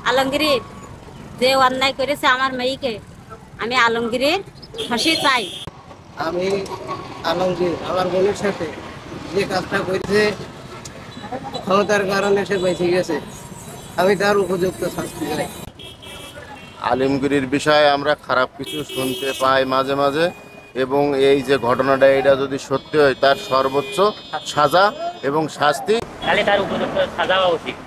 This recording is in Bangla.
আলমগীর যে অন্যায় করেছে আমার মেয়েকে, আমি আলমগীরের ফাঁসি চাই। আমি আলমগীর আমার বোনের সাথে যে কাজটা করেছে, ক্ষমতার কারণে সে বেঁচে গেছে, আমি তার উপযুক্ত শাস্তি চাই। আলমগীরের বিষয়ে আমরা খারাপ কিছু শুনতে পাই মাঝে মাঝে, এবং এই যে ঘটনাটা এটা যদি সত্যি হয় তার সর্বোচ্চ সাজা এবং শাস্তি, তাহলে তার উপযুক্ত সাজা হওয়া উচিত।